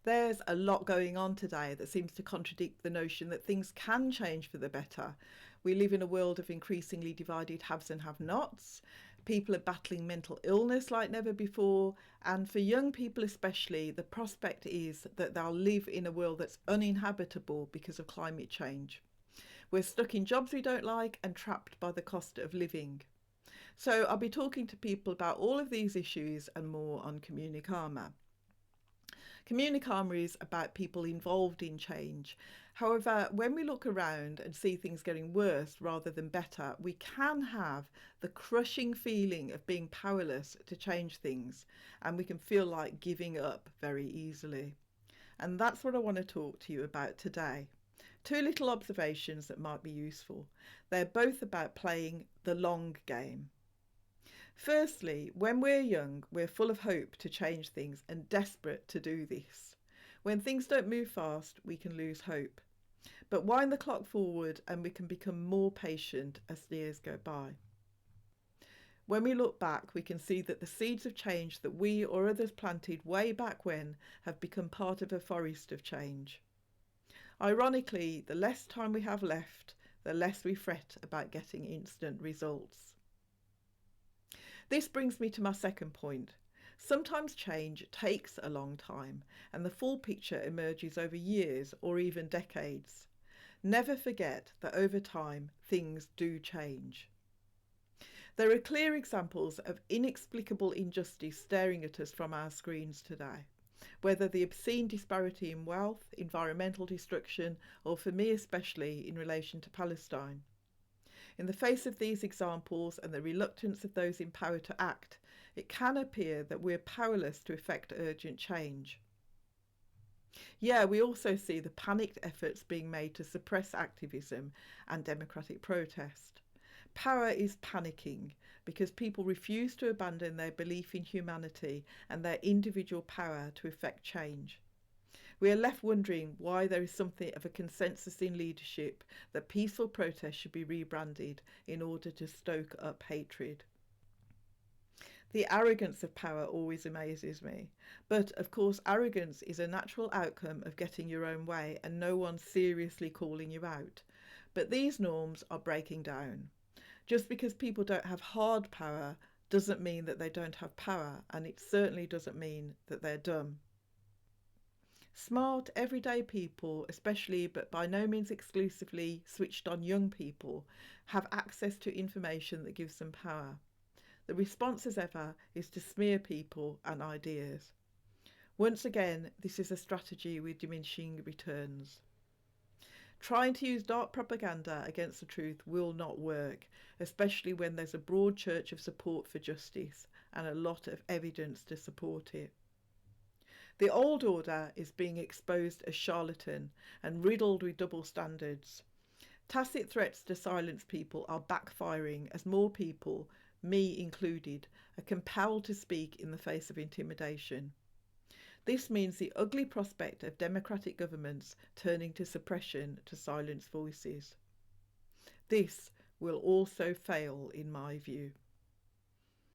There's a lot going on today that seems to contradict the notion that things can change for the better. We live in a world of increasingly divided haves and have-nots. People are battling mental illness like never before, and for young people especially, the prospect is that they'll live in a world that's uninhabitable because of climate change. We're stuck in jobs we don't like and trapped by the cost of living. So I'll be talking to people about all of these issues and more on Communicama. Communicama is about people involved in change. However, when we look around and see things getting worse rather than better, we can have the crushing feeling of being powerless to change things, and we can feel like giving up very easily. And that's what I want to talk to you about today. Two little observations that might be useful. They're both about playing the long game. Firstly, when we're young, we're full of hope to change things and desperate to do this. When things don't move fast, we can lose hope. But wind the clock forward and we can become more patient as the years go by. When we look back, we can see that the seeds of change that we or others planted way back when have become part of a forest of change. Ironically, the less time we have left, the less we fret about getting instant results. This brings me to my second point. Sometimes change takes a long time and the full picture emerges over years or even decades. Never forget that over time things do change. There are clear examples of inexplicable injustice staring at us from our screens today. Whether the obscene disparity in wealth, environmental destruction, or for me especially in relation to Palestine. In the face of these examples and the reluctance of those in power to act, it can appear that we're powerless to effect urgent change. Yeah, we also see the panicked efforts being made to suppress activism and democratic protest. Power is panicking because people refuse to abandon their belief in humanity and their individual power to effect change. We are left wondering why there is something of a consensus in leadership that peaceful protest should be rebranded in order to stoke up hatred. The arrogance of power always amazes me, but of course arrogance is a natural outcome of getting your own way and no one seriously calling you out. But these norms are breaking down. Just because people don't have hard power doesn't mean that they don't have power, and it certainly doesn't mean that they're dumb. Smart, everyday people, especially but by no means exclusively switched on young people, have access to information that gives them power. The response, as ever, is to smear people and ideas. Once again, this is a strategy with diminishing returns. Trying to use dark propaganda against the truth will not work, especially when there's a broad church of support for justice and a lot of evidence to support it. The old order is being exposed as charlatan and riddled with double standards. Tacit threats to silence people are backfiring as more people, me included, are compelled to speak in the face of intimidation. This means the ugly prospect of democratic governments turning to suppression to silence voices. This will also fail in my view.